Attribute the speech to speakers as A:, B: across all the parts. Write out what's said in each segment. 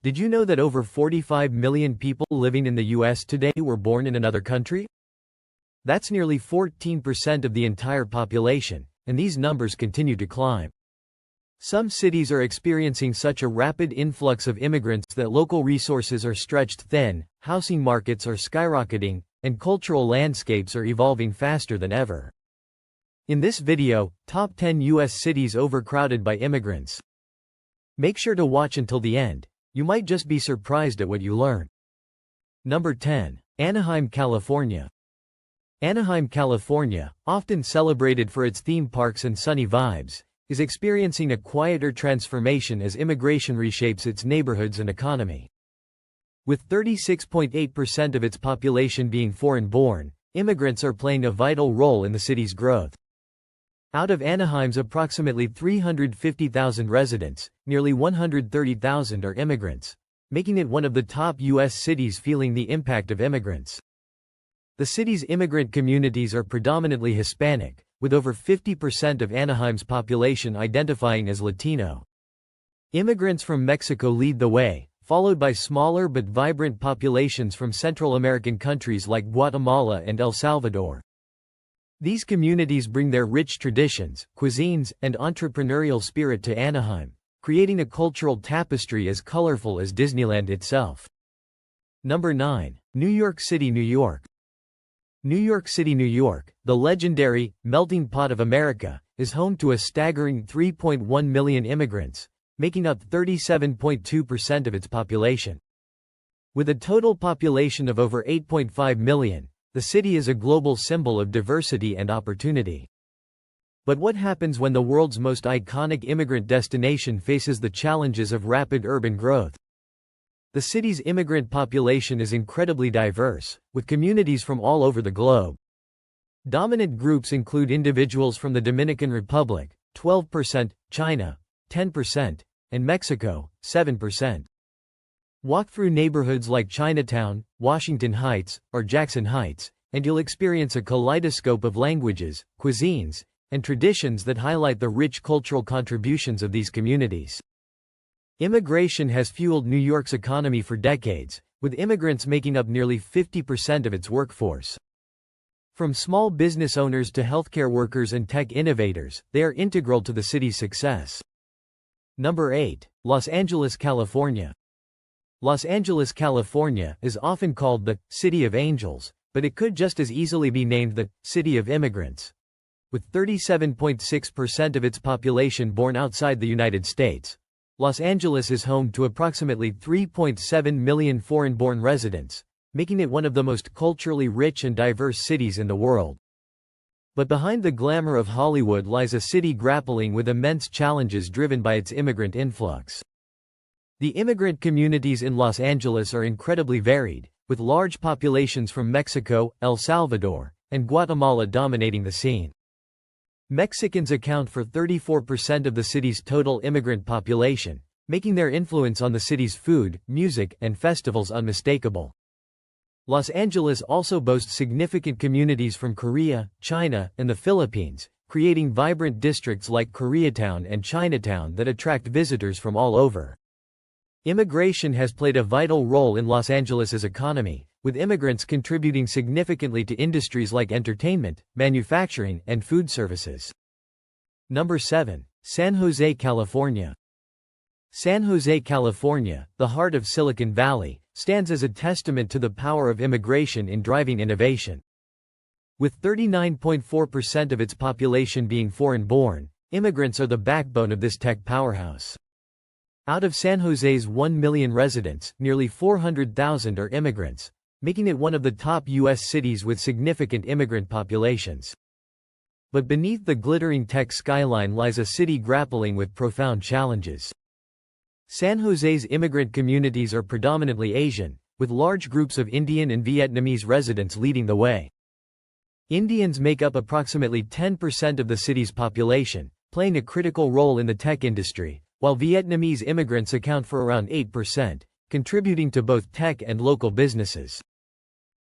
A: Did you know that over 45 million people living in the US today were born in another country? That's nearly 14% of the entire population, and these numbers continue to climb. Some cities are experiencing such a rapid influx of immigrants that local resources are stretched thin, housing markets are skyrocketing, and cultural landscapes are evolving faster than ever. In this video, Top 10 US cities overcrowded by immigrants. Make sure to watch until the end. You might just be surprised at what you learn. Number 10. Anaheim, California. Anaheim, California, often celebrated for its theme parks and sunny vibes, is experiencing a quieter transformation as immigration reshapes its neighborhoods and economy. With 36.8% of its population being foreign-born, immigrants are playing a vital role in the city's growth. Out of Anaheim's approximately 350,000 residents, nearly 130,000 are immigrants, making it one of the top U.S. cities feeling the impact of immigrants. The city's immigrant communities are predominantly Hispanic, with over 50% of Anaheim's population identifying as Latino. Immigrants from Mexico lead the way, followed by smaller but vibrant populations from Central American countries like Guatemala and El Salvador. These communities bring their rich traditions, cuisines, and entrepreneurial spirit to Anaheim, creating a cultural tapestry as colorful as Disneyland itself. Number 9. New York City, New York. New York City, New York, the legendary melting pot of America, is home to a staggering 3.1 million immigrants, making up 37.2% of its population. With a total population of over 8.5 million, the city is a global symbol of diversity and opportunity. But what happens when the world's most iconic immigrant destination faces the challenges of rapid urban growth? The city's immigrant population is incredibly diverse, with communities from all over the globe. Dominant groups include individuals from the Dominican Republic, 12%, China, 10%, and Mexico, 7%. Walk through neighborhoods like Chinatown, Washington Heights, or Jackson Heights, and you'll experience a kaleidoscope of languages, cuisines, and traditions that highlight the rich cultural contributions of these communities. Immigration has fueled New York's economy for decades, with immigrants making up nearly 50% of its workforce. From small business owners to healthcare workers and tech innovators, they are integral to the city's success. Number 8. Los Angeles, California. Los Angeles, California, is often called the City of Angels, but it could just as easily be named the City of Immigrants. With 37.6% of its population born outside the United States, Los Angeles is home to approximately 3.7 million foreign-born residents, making it one of the most culturally rich and diverse cities in the world. But behind the glamour of Hollywood lies a city grappling with immense challenges driven by its immigrant influx. The immigrant communities in Los Angeles are incredibly varied, with large populations from Mexico, El Salvador, and Guatemala dominating the scene. Mexicans account for 34% of the city's total immigrant population, making their influence on the city's food, music, and festivals unmistakable. Los Angeles also boasts significant communities from Korea, China, and the Philippines, creating vibrant districts like Koreatown and Chinatown that attract visitors from all over. Immigration has played a vital role in Los Angeles's economy, with immigrants contributing significantly to industries like entertainment, manufacturing, and food services. Number 7. San Jose, California. San Jose, California, the heart of Silicon Valley, stands as a testament to the power of immigration in driving innovation. With 39.4% of its population being foreign-born, immigrants are the backbone of this tech powerhouse. Out of San Jose's 1 million residents, nearly 400,000 are immigrants, making it one of the top U.S. cities with significant immigrant populations. But beneath the glittering tech skyline lies a city grappling with profound challenges. San Jose's immigrant communities are predominantly Asian, with large groups of Indian and Vietnamese residents leading the way. Indians make up approximately 10% of the city's population, playing a critical role in the tech industry, while Vietnamese immigrants account for around 8%, contributing to both tech and local businesses.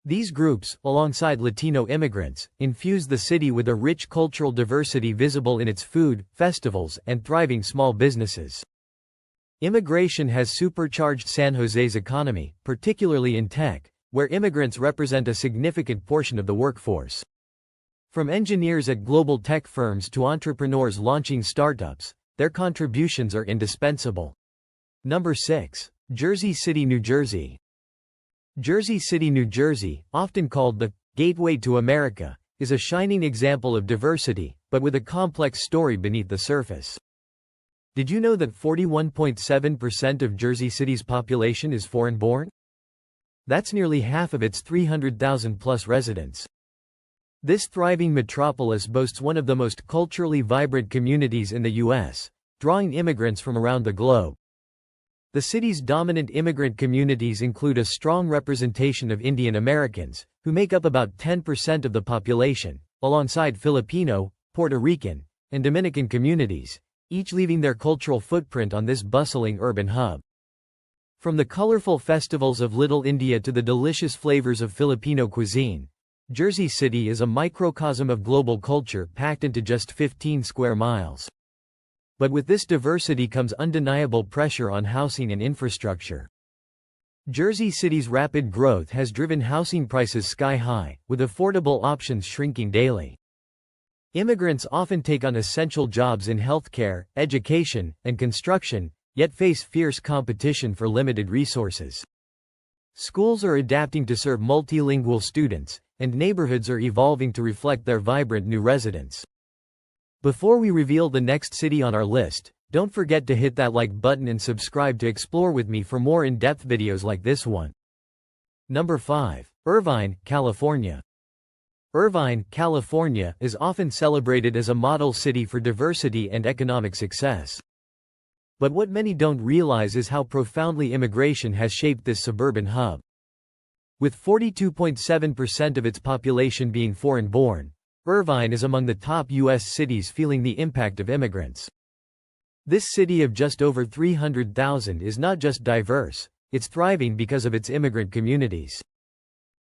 A: These groups, alongside Latino immigrants, infuse the city with a rich cultural diversity visible in its food, festivals, and thriving small businesses. Immigration has supercharged San Jose's economy, particularly in tech, where immigrants represent a significant portion of the workforce. From engineers at global tech firms to entrepreneurs launching startups, their contributions are indispensable. Number 6. Jersey City, New Jersey. Jersey City, New Jersey, often called the gateway to America, is a shining example of diversity, but with a complex story beneath the surface. Did you know that 41.7% of Jersey City's population is foreign-born? That's nearly half of its 300,000-plus residents. This thriving metropolis boasts one of the most culturally vibrant communities in the U.S., drawing immigrants from around the globe. The city's dominant immigrant communities include a strong representation of Indian Americans, who make up about 10% of the population, alongside Filipino, Puerto Rican, and Dominican communities, each leaving their cultural footprint on this bustling urban hub. From the colorful festivals of Little India to the delicious flavors of Filipino cuisine, Jersey City is a microcosm of global culture packed into just 15 square miles. But with this diversity comes undeniable pressure on housing and infrastructure. Jersey City's rapid growth has driven housing prices sky-high, with affordable options shrinking daily. Immigrants often take on essential jobs in healthcare, education, and construction, yet face fierce competition for limited resources. Schools are adapting to serve multilingual students, and neighborhoods are evolving to reflect their vibrant new residents. Before we reveal the next city on our list, don't forget to hit that like button and subscribe to explore with me for more in-depth videos like this one. Number 5. Irvine, California. Irvine, California is often celebrated as a model city for diversity and economic success. But what many don't realize is how profoundly immigration has shaped this suburban hub. With 42.7% of its population being foreign-born, Irvine is among the top U.S. cities feeling the impact of immigrants. This city of just over 300,000 is not just diverse, it's thriving because of its immigrant communities.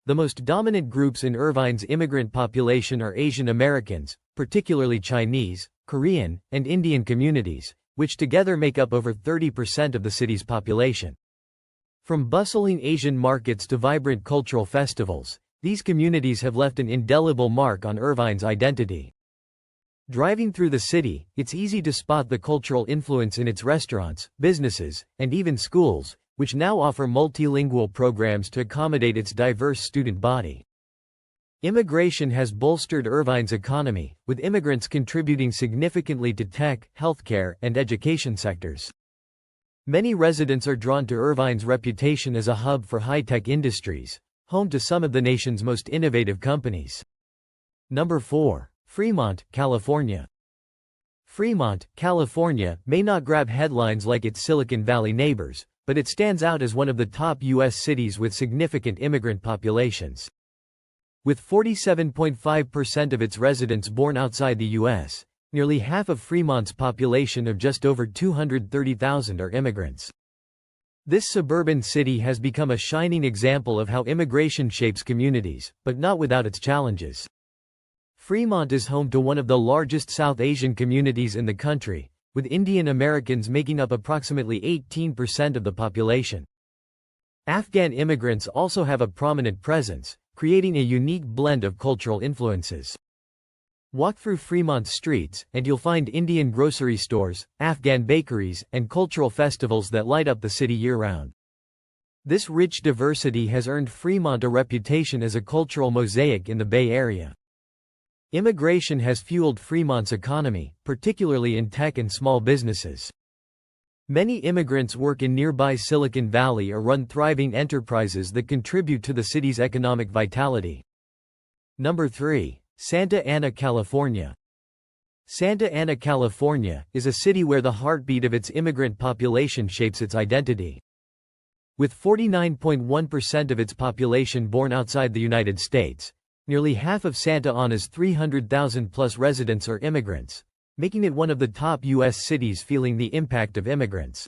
A: The most dominant groups in Irvine's immigrant population are Asian Americans, particularly Chinese, Korean, and Indian communities, which together make up over 30% of the city's population. From bustling Asian markets to vibrant cultural festivals, these communities have left an indelible mark on Irvine's identity. Driving through the city, it's easy to spot the cultural influence in its restaurants, businesses, and even schools, which now offer multilingual programs to accommodate its diverse student body. Immigration has bolstered Irvine's economy, with immigrants contributing significantly to tech, healthcare, and education sectors. Many residents are drawn to Irvine's reputation as a hub for high-tech industries, home to some of the nation's most innovative companies. Number 4. Fremont, California. Fremont, California may not grab headlines like its Silicon Valley neighbors, but it stands out as one of the top U.S. cities with significant immigrant populations. With 47.5% of its residents born outside the U.S., nearly half of Fremont's population of just over 230,000 are immigrants. This suburban city has become a shining example of how immigration shapes communities, but not without its challenges. Fremont is home to one of the largest South Asian communities in the country, with Indian Americans making up approximately 18% of the population. Afghan immigrants also have a prominent presence, creating a unique blend of cultural influences. Walk through Fremont streets, and you'll find Indian grocery stores, Afghan bakeries, and cultural festivals that light up the city year-round. This rich diversity has earned Fremont a reputation as a cultural mosaic in the Bay Area. Immigration has fueled Fremont's economy, particularly in tech and small businesses. Many immigrants work in nearby Silicon Valley or run thriving enterprises that contribute to the city's economic vitality. Number 3. Santa Ana, California. Santa Ana, California, is a city where the heartbeat of its immigrant population shapes its identity. With 49.1% of its population born outside the United States, nearly half of Santa Ana's 300,000-plus residents are immigrants, making it one of the top U.S. cities feeling the impact of immigrants.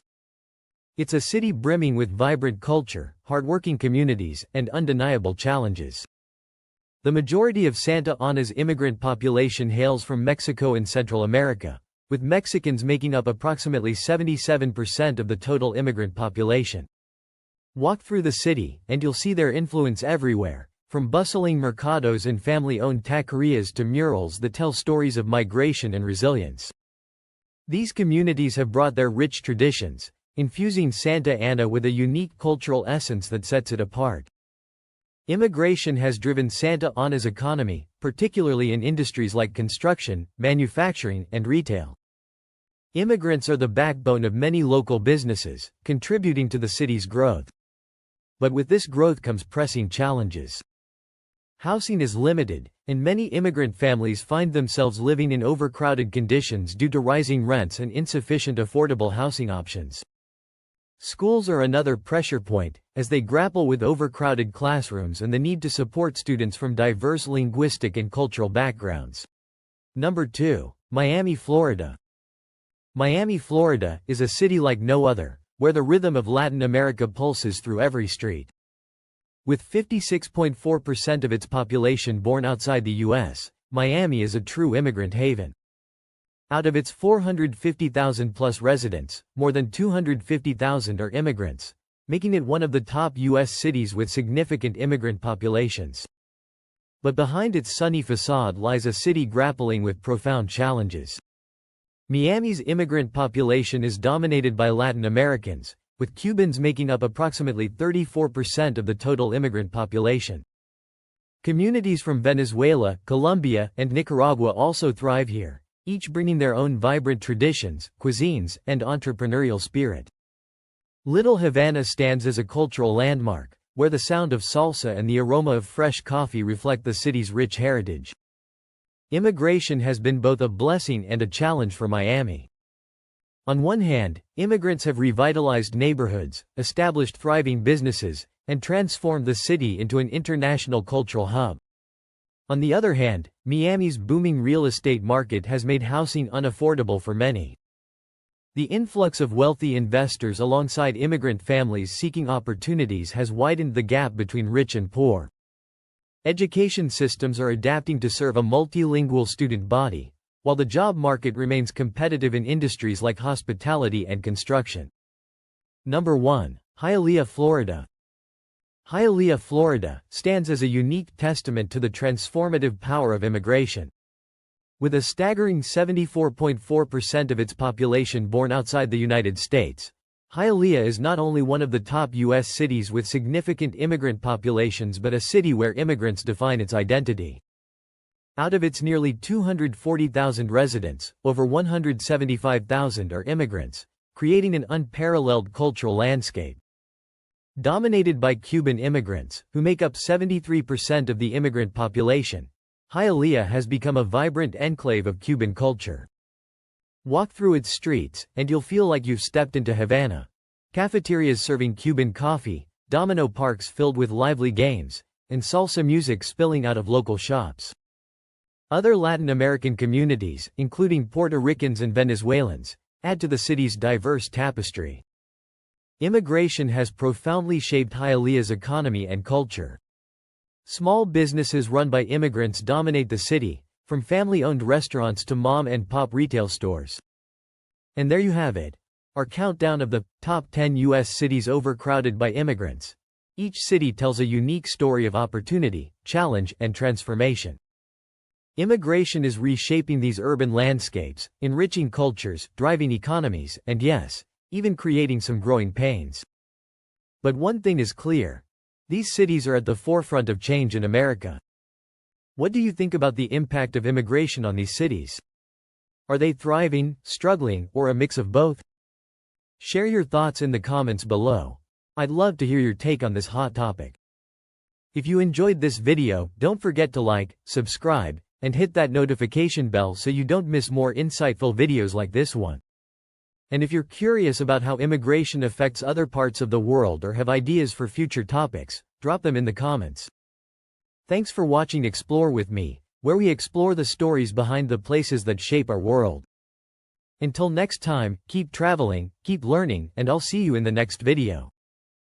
A: It's a city brimming with vibrant culture, hardworking communities, and undeniable challenges. The majority of Santa Ana's immigrant population hails from Mexico and Central America, with Mexicans making up approximately 77% of the total immigrant population. Walk through the city, and you'll see their influence everywhere, from bustling mercados and family-owned taquerias to murals that tell stories of migration and resilience. These communities have brought their rich traditions, infusing Santa Ana with a unique cultural essence that sets it apart. Immigration has driven Santa Ana's economy, particularly in industries like construction, manufacturing, and retail. Immigrants are the backbone of many local businesses, contributing to the city's growth. But with this growth comes pressing challenges. Housing is limited, and many immigrant families find themselves living in overcrowded conditions due to rising rents and insufficient affordable housing options. Schools are another pressure point, as they grapple with overcrowded classrooms and the need to support students from diverse linguistic and cultural backgrounds. Number 2. Miami, Florida. Miami, Florida, is a city like no other, where the rhythm of Latin America pulses through every street. With 56.4% of its population born outside the U.S., Miami is a true immigrant haven. Out of its 450,000-plus residents, more than 250,000 are immigrants, making it one of the top U.S. cities with significant immigrant populations. But behind its sunny facade lies a city grappling with profound challenges. Miami's immigrant population is dominated by Latin Americans, with Cubans making up approximately 34% of the total immigrant population. Communities from Venezuela, Colombia, and Nicaragua also thrive here, each bringing their own vibrant traditions, cuisines, and entrepreneurial spirit. Little Havana stands as a cultural landmark, where the sound of salsa and the aroma of fresh coffee reflect the city's rich heritage. Immigration has been both a blessing and a challenge for Miami. On one hand, immigrants have revitalized neighborhoods, established thriving businesses, and transformed the city into an international cultural hub. On the other hand, Miami's booming real estate market has made housing unaffordable for many. The influx of wealthy investors alongside immigrant families seeking opportunities has widened the gap between rich and poor. Education systems are adapting to serve a multilingual student body, while the job market remains competitive in industries like hospitality and construction. Number 1. Hialeah, Florida. Hialeah, Florida, stands as a unique testament to the transformative power of immigration. With a staggering 74.4% of its population born outside the United States, Hialeah is not only one of the top U.S. cities with significant immigrant populations but a city where immigrants define its identity. Out of its nearly 240,000 residents, over 175,000 are immigrants, creating an unparalleled cultural landscape. Dominated by Cuban immigrants, who make up 73% of the immigrant population, Hialeah has become a vibrant enclave of Cuban culture. Walk through its streets, and you'll feel like you've stepped into Havana. Cafeterias serving Cuban coffee, domino parks filled with lively games, and salsa music spilling out of local shops. Other Latin American communities, including Puerto Ricans and Venezuelans, add to the city's diverse tapestry. Immigration has profoundly shaped Hialeah's economy and culture. Small businesses run by immigrants dominate the city, from family-owned restaurants to mom-and-pop retail stores. And there you have it, our countdown of the top 10 U.S. cities overcrowded by immigrants. Each city tells a unique story of opportunity, challenge, and transformation. Immigration is reshaping these urban landscapes, enriching cultures, driving economies, and yes, even creating some growing pains. But one thing is clear: these cities are at the forefront of change in America. What do you think about the impact of immigration on these cities? Are they thriving, struggling, or a mix of both? Share your thoughts in the comments below. I'd love to hear your take on this hot topic. If you enjoyed this video, don't forget to like, subscribe, and hit that notification bell so you don't miss more insightful videos like this one. And if you're curious about how immigration affects other parts of the world or have ideas for future topics, drop them in the comments. Thanks for watching Explore with me, where we explore the stories behind the places that shape our world. Until next time, keep traveling, keep learning, and I'll see you in the next video.